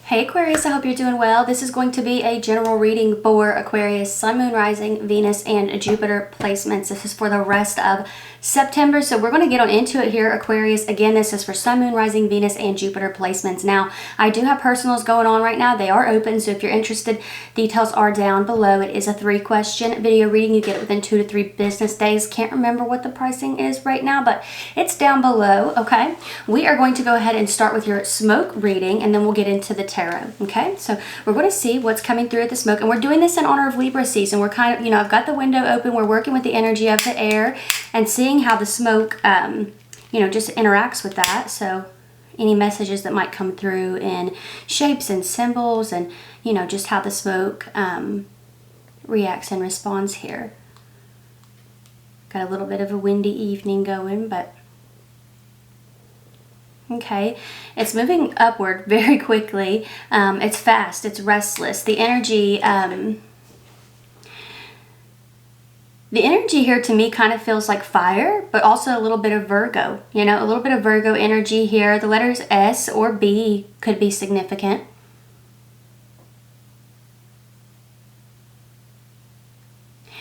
Hey Aquarius, I hope you're doing well. This is going to be a general reading for Aquarius, Sun, Moon, Rising, Venus, and Jupiter placements. This is for the rest of September, so we're going to get on into it here, Aquarius. Again, this is for Sun, Moon, Rising, Venus, and Jupiter placements. Now, I do have personals going on right now. They are open, so if you're interested, details are down below. It is a 3-question video reading. You get it within 2 to 3 business days. Can't remember what the pricing is right now, but it's down below, okay? We are going to go ahead and start with your smoke reading, and then we'll get into the tarot. Okay, so we're going to see what's coming through at the smoke, and we're doing this in honor of Libra season. We're kind of, I've got the window open. We're working with the energy of the air and seeing how the smoke, just interacts with that. So any messages that might come through in shapes and symbols, and just how the smoke reacts and responds here. Got a little bit of a windy evening going, but okay, it's moving upward very quickly. It's fast, it's restless. The energy here to me kind of feels like fire, but also a little bit of Virgo, a little bit of Virgo energy here. The letters S or B could be significant.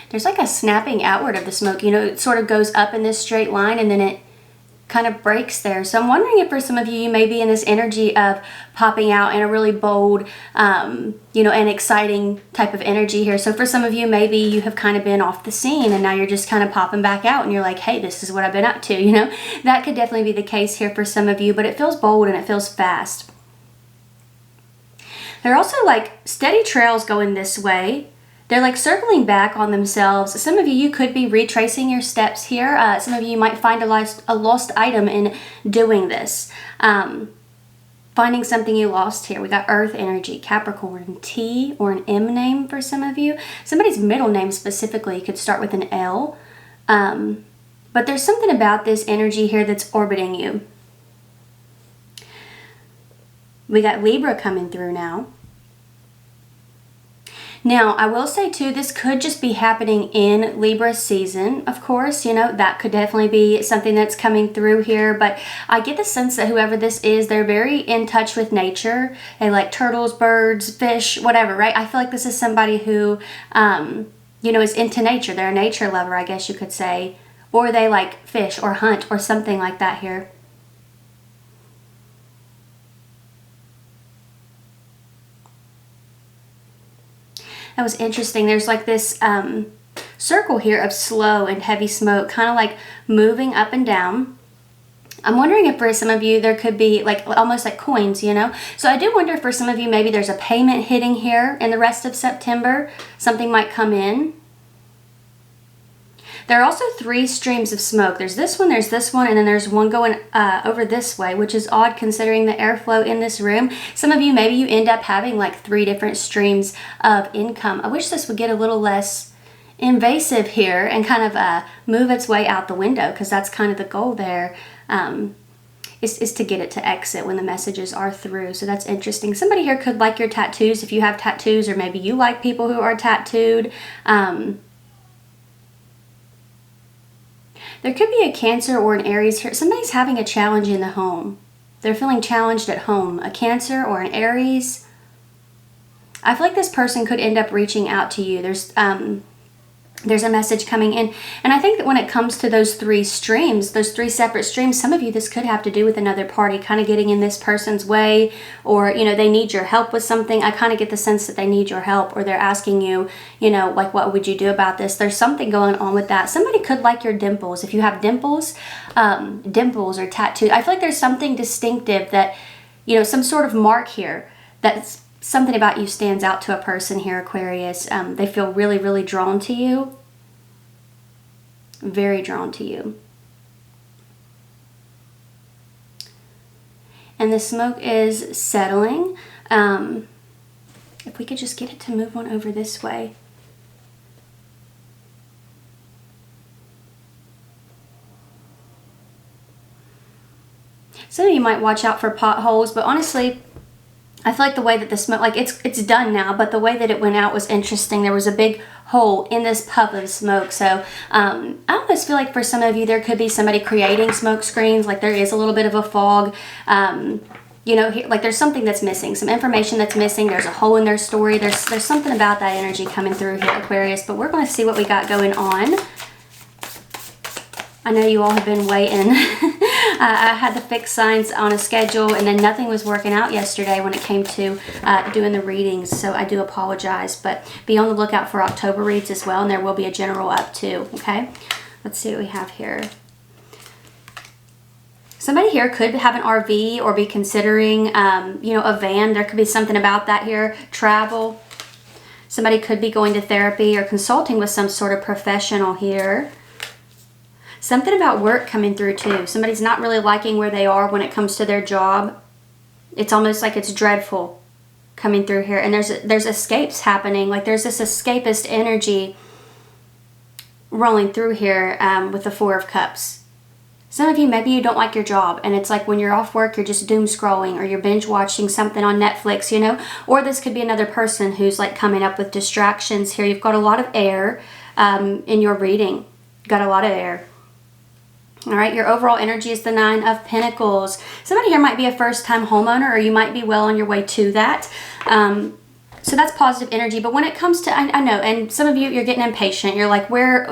There's like a snapping outward of the smoke, it sort of goes up in this straight line and then it kind of breaks there. So I'm wondering if for some of you, you may be in this energy of popping out in a really bold, and exciting type of energy here. So for some of you, maybe you have kind of been off the scene and now you're just kind of popping back out and you're like, hey, this is what I've been up to, That could definitely be the case here for some of you, but it feels bold and it feels fast. There are also like steady trails going this way. They're like circling back on themselves. Some of you could be retracing your steps here. Some of you might find a lost item in doing this. Finding something you lost here. We got Earth energy, Capricorn, T or an M name for some of you. Somebody's middle name specifically could start with an L. But there's something about this energy here that's orbiting you. We got Libra coming through now. Now, I will say too, this could just be happening in Libra season, of course, that could definitely be something that's coming through here, but I get the sense that whoever this is, they're very in touch with nature. They like turtles, birds, fish, whatever, right? I feel like this is somebody who, is into nature. They're a nature lover, I guess you could say, or they like fish or hunt or something like that here. That was interesting. There's like this circle here of slow and heavy smoke, kind of like moving up and down. I'm wondering if for some of you there could be like almost like coins, So I do wonder if for some of you maybe there's a payment hitting here in the rest of September. Something might come in. There are also 3 streams of smoke. There's this one, and then there's one going over this way, which is odd considering the airflow in this room. Some of you, maybe you end up having like 3 different streams of income. I wish this would get a little less invasive here and kind of move its way out the window, because that's kind of the goal there, is to get it to exit when the messages are through. So that's interesting. Somebody here could like your tattoos if you have tattoos, or maybe you like people who are tattooed. There could be a Cancer or an Aries here. Somebody's having a challenge in the home. They're feeling challenged at home. A Cancer or an Aries. I feel like this person could end up reaching out to you. There's a message coming in. And I think that when it comes to those 3 streams, those 3 separate streams, some of you, this could have to do with another party kind of getting in this person's way, or, they need your help with something. I kind of get the sense that they need your help, or they're asking you, like, what would you do about this? There's something going on with that. Somebody could like your dimples. If you have dimples, dimples or tattoos, I feel like there's something distinctive that, some sort of mark here that's something about you stands out to a person here, Aquarius. They feel really, really drawn to you. Very drawn to you. And the smoke is settling. If we could just get it to move on over this way. Some of you might watch out for potholes, but honestly, I feel like the way that the smoke, like it's done now, but the way that it went out was interesting. There was a big hole in this puff of smoke. So I almost feel like for some of you, there could be somebody creating smoke screens, like there is a little bit of a fog. you know, like there's something that's missing, some information that's missing. There's a hole in their story. There's something about that energy coming through here, Aquarius, but we're going to see what we got going on. I know you all have been waiting. I had the fixed signs on a schedule, and then nothing was working out yesterday when it came to doing the readings, so I do apologize, but be on the lookout for October reads as well, and there will be a general up too, okay? Let's see what we have here. Somebody here could have an RV or be considering, you know, a van. There could be something about that here. Travel. Somebody could be going to therapy or consulting with some sort of professional here. Something about work coming through too. Somebody's not really liking where they are when it comes to their job. It's almost like it's dreadful coming through here. And there's escapes happening. Like there's this escapist energy rolling through here with the Four of Cups. Some of you, maybe you don't like your job, and it's like when you're off work, you're just doom scrolling, or you're binge watching something on Netflix, you know? Or this could be another person who's like coming up with distractions here. You've got a lot of air in your reading. You've got a lot of air. All right, your overall energy is the Nine of Pentacles. Somebody here might be a first-time homeowner, or you might be well on your way to that. So that's positive energy. But when it comes to, I know, and some of you, you're getting impatient. You're like, where,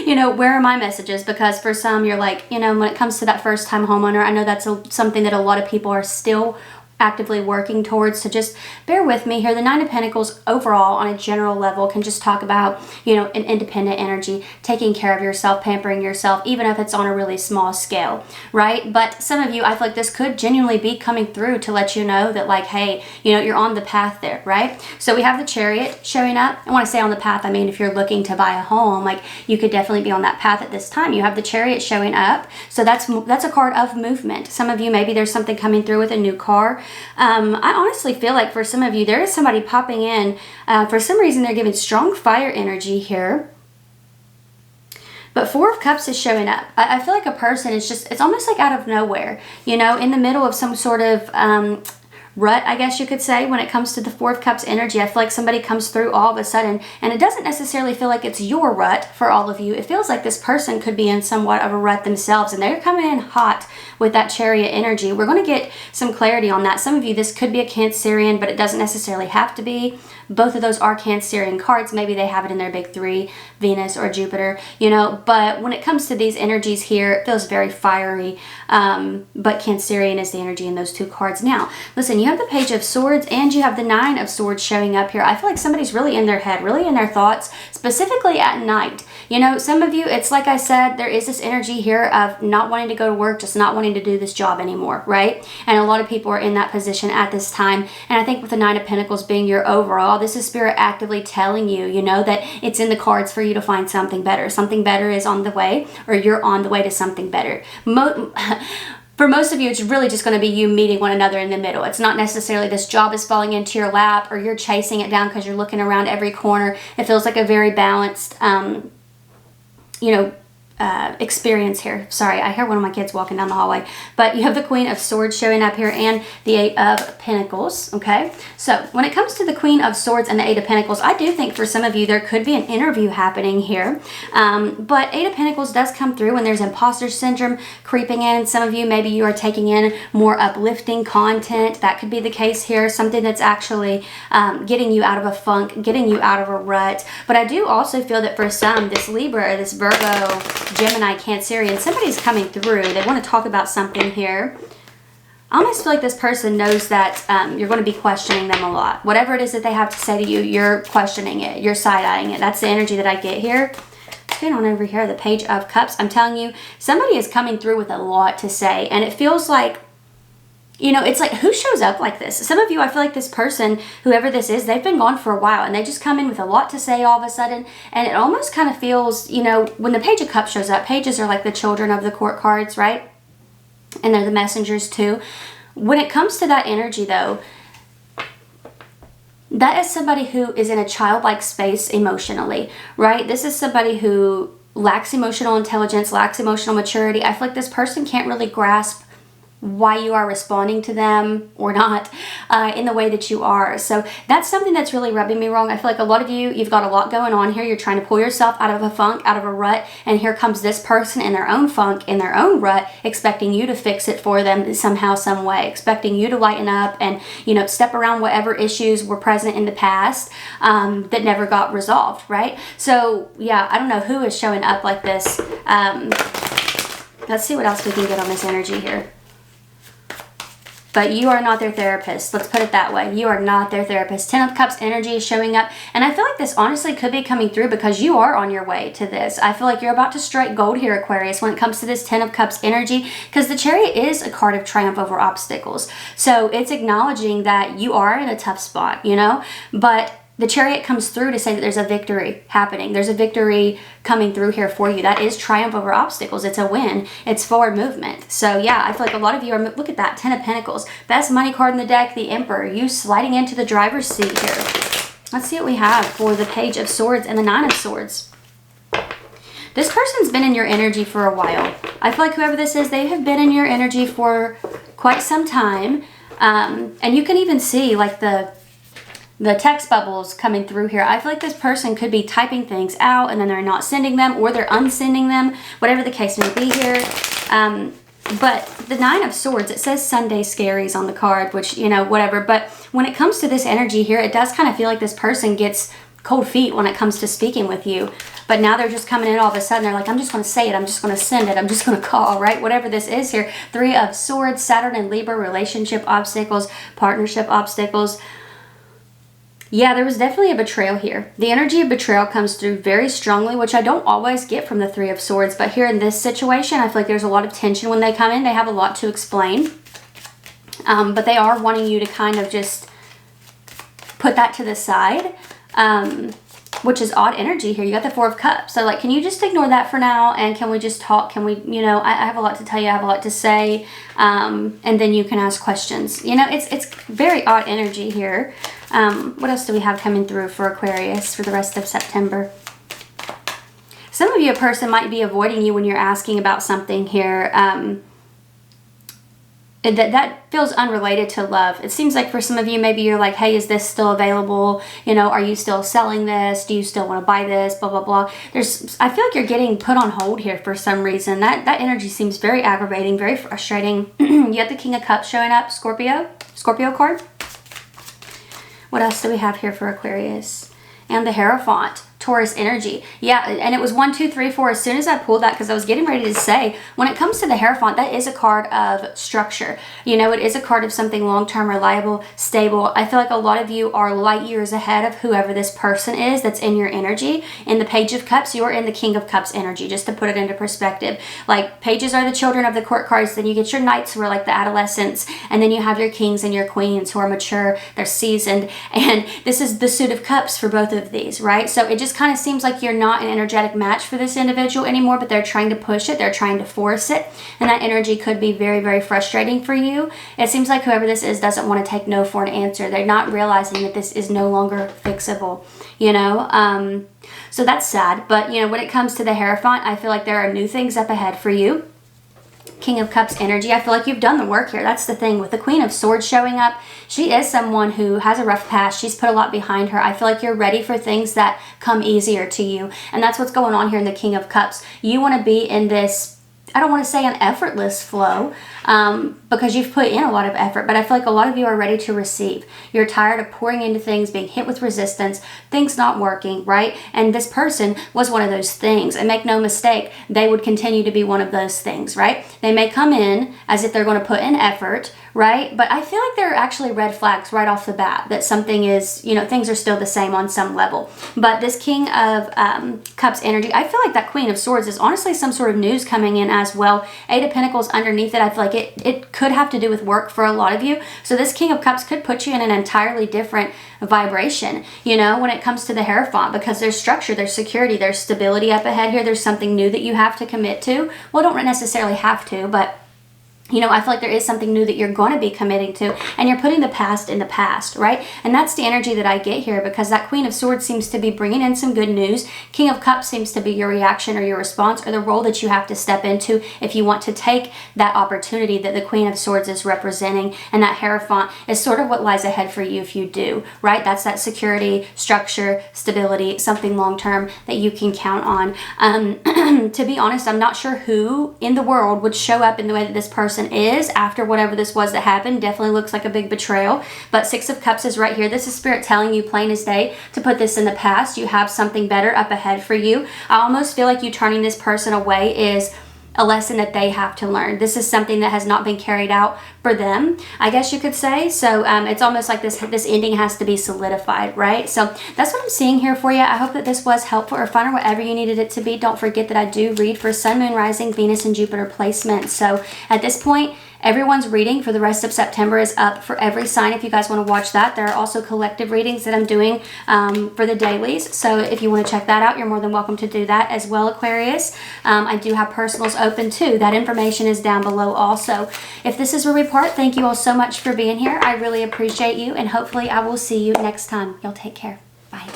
you know, where are my messages? Because for some, you're like, you know, when it comes to that first-time homeowner, I know that's something that a lot of people are still actively working towards, so just bear with me here. The Nine of Pentacles overall on a general level can just talk about, you know, an independent energy, taking care of yourself, pampering yourself, even if it's on a really small scale, right? But some of you, I feel like this could genuinely be coming through to let you know that, like, hey, you know, you're on the path there, right? So we have the Chariot showing up. And when I say on the path, I mean if you're looking to buy a home, like you could definitely be on that path at this time. You have the Chariot showing up, so that's a card of movement. Some of you, maybe there's something coming through with a new car. I honestly feel like for some of you, there is somebody popping in. For some reason, they're giving strong fire energy here. But Four of Cups is showing up. I feel like a person is just, it's almost like out of nowhere, you know, in the middle of some sort of rut, I guess you could say, when it comes to the Four of Cups energy. I feel like somebody comes through all of a sudden, and it doesn't necessarily feel like it's your rut for all of you. It feels like this person could be in somewhat of a rut themselves, and they're coming in hot with that Chariot energy. We're going to get some clarity on that. Some of you, this could be a Cancerian, but it doesn't necessarily have to be. Both of those are Cancerian cards. Maybe they have it in their big three, Venus or Jupiter, you know. But when it comes to these energies here, it feels very fiery. But Cancerian is the energy in those two cards. Now, listen, you have the Page of Swords and you have the Nine of Swords showing up here. I feel like somebody's really in their head, really in their thoughts, specifically at night. You know, some of you, it's like I said, there is this energy here of not wanting to go to work, just not wanting to do this job anymore, right? And a lot of people are in that position at this time. And I think with the Nine of Pentacles being your overall, this is Spirit actively telling you, you know, that it's in the cards for you to find something better. Something better is on the way, or you're on the way to something better. For most of you, it's really just going to be you meeting one another in the middle. It's not necessarily this job is falling into your lap or you're chasing it down because you're looking around every corner. It feels like a very balanced, you know, experience here. Sorry, I hear one of my kids walking down the hallway. But you have the Queen of Swords showing up here and the Eight of Pentacles, okay? So when it comes to the Queen of Swords and the Eight of Pentacles, I do think for some of you there could be an interview happening here. But Eight of Pentacles does come through when there's imposter syndrome creeping in. Some of you, maybe you are taking in more uplifting content. That could be the case here. Something that's actually getting you out of a funk, getting you out of a rut. But I do also feel that for some, this Libra or this Virgo, Gemini, Cancerian, somebody's coming through. They want to talk about something here. I almost feel like this person knows that you're going to be questioning them a lot. Whatever it is that they have to say to you, you're questioning it. You're side-eyeing it. That's the energy that I get here. Get on over here, the Page of Cups. I'm telling you, somebody is coming through with a lot to say. And it feels like, you know, it's like, who shows up like this? Some of you, I feel like this person, whoever this is, they've been gone for a while and they just come in with a lot to say all of a sudden. And it almost kind of feels, you know, when the Page of Cups shows up, pages are like the children of the court cards, right? And they're the messengers too. When it comes to that energy though, that is somebody who is in a childlike space emotionally, right? This is somebody who lacks emotional intelligence, lacks emotional maturity. I feel like this person can't really grasp why you are responding to them or not in the way that you are. So that's something that's really rubbing me wrong. I feel like a lot of you've got a lot going on here. You're trying to pull yourself out of a funk, out of a rut, and here comes this person in their own funk, in their own rut, expecting you to fix it for them somehow, some way, expecting you to lighten up and, you know, step around whatever issues were present in the past that never got resolved, right? So yeah, I don't know who is showing up like this. Let's see what else we can get on this energy here. But you are not their therapist. Let's put it that way. You are not their therapist. 10 of Cups energy is showing up. And I feel like this honestly could be coming through because you are on your way to this. I feel like you're about to strike gold here, Aquarius, when it comes to this 10 of Cups energy, because the Chariot is a card of triumph over obstacles. So it's acknowledging that you are in a tough spot, you know, but the Chariot comes through to say that there's a victory happening. There's a victory coming through here for you. That is triumph over obstacles. It's a win. It's forward movement. So yeah, I feel like a lot of you are, look at that, 10 of Pentacles. Best money card in the deck, the Emperor. You sliding into the driver's seat here. Let's see what we have for the Page of Swords and the 9 of Swords. This person's been in your energy for a while. I feel like whoever this is, they have been in your energy for quite some time. And you can even see like the text bubbles coming through here. I feel like this person could be typing things out and then they're not sending them, or they're unsending them, whatever the case may be here. But the 9 of Swords, it says Sunday Scaries on the card, which, you know, whatever. But when it comes to this energy here, it does kind of feel like this person gets cold feet when it comes to speaking with you. But now they're just coming in all of a sudden. They're like, I'm just going to say it. I'm just going to send it. I'm just going to call, right? Whatever this is here. 3 of Swords, Saturn and Libra, relationship obstacles, partnership obstacles. Yeah, there was definitely a betrayal here. The energy of betrayal comes through very strongly, which I don't always get from the 3 of Swords. But here in this situation, I feel like there's a lot of tension when they come in. They have a lot to explain. But they are wanting you to kind of just put that to the side, which is odd energy here. You got the 4 of Cups. So, like, can you just ignore that for now? And can we just talk? Can we, you know, I have a lot to tell you. I have a lot to say. And then you can ask questions. You know, it's very odd energy here. What else do we have coming through for Aquarius for the rest of September? Some of you, a person might be avoiding you when you're asking about something here. That feels unrelated to love. It seems like for some of you, maybe you're like, hey, is this still available? You know, are you still selling this? Do you still want to buy this? Blah, blah, blah. I feel like you're getting put on hold here for some reason. That energy seems very aggravating, very frustrating. You have the King of Cups showing up, Scorpio card. What else do we have here for Aquarius? And the Hierophant, Taurus energy. Yeah, and it was 1, 2, 3, 4. As soon as I pulled that, because I was getting ready to say, when it comes to the Hierophant, that is a card of structure. You know, it is a card of something long-term, reliable, stable. I feel like a lot of you are light years ahead of whoever this person is that's in your energy. In the Page of Cups, you're in the King of Cups energy, just to put it into perspective. Like, Pages are the children of the court cards. Then you get your Knights, who are like the adolescents. And then you have your Kings and your Queens, who are mature, they're seasoned. And this is the Suit of Cups for both of these, right? So it just kind of seems like you're not an energetic match for this individual anymore, but they're trying to push it, they're trying to force it, and that energy could be very, very frustrating for you. It seems like whoever this is doesn't want to take no for an answer. They're not realizing that this is no longer fixable, you know. So that's sad. But, you know, when it comes to the Hierophant, I feel like there are new things up ahead for you. King of Cups energy, I feel like you've done the work here. That's the thing with the Queen of Swords showing up. She is someone who has a rough past. She's put a lot behind her. I feel like you're ready for things that come easier to you. And that's what's going on here in the King of Cups. You want to be in this, I don't want to say an effortless flow, because you've put in a lot of effort, but I feel like a lot of you are ready to receive. You're tired of pouring into things, being hit with resistance, things not working, right? And this person was one of those things. And make no mistake, they would continue to be one of those things, right? They may come in as if they're going to put in effort, right? But I feel like there are actually red flags right off the bat that something is, you know, things are still the same on some level. But this King of Cups energy, I feel like that Queen of Swords is honestly some sort of news coming in as well. 8 of Pentacles underneath it, I feel like it could have to do with work for a lot of you. So this King of Cups could put you in an entirely different vibration, you know, when it comes to the Hierophant, because there's structure, there's security, there's stability up ahead here. There's something new that you have to commit to. Well, don't necessarily have to, but you know, I feel like there is something new that you're going to be committing to, and you're putting the past in the past, right? And that's the energy that I get here, because that Queen of Swords seems to be bringing in some good news. King of Cups seems to be your reaction or your response, or the role that you have to step into if you want to take that opportunity that the Queen of Swords is representing. And that Hierophant is sort of what lies ahead for you if you do, right? That's that security, structure, stability, something long-term that you can count on. To be honest, I'm not sure who in the world would show up in the way that this person is after whatever this was that happened. Definitely looks like a big betrayal. But Six of Cups is right here. This is Spirit telling you plain as day to put this in the past. You have something better up ahead for you. I almost feel like you turning this person away is a lesson that they have to learn. This is something that has not been carried out for them, I guess you could say. So it's almost like this ending has to be solidified, right? So that's what I'm seeing here for you. I hope that this was helpful or fun or whatever you needed it to be. Don't forget that I do read for Sun, Moon, Rising, Venus, and Jupiter placement. So at this point, everyone's reading for the rest of September is up for every sign if you guys want to watch that. There are also collective readings that I'm doing for the dailies. So if you want to check that out, you're more than welcome to do that as well, Aquarius. I do have personals open too. That information is down below also. If this is where we part, thank you all so much for being here. I really appreciate you, and hopefully I will see you next time. Y'all take care. Bye.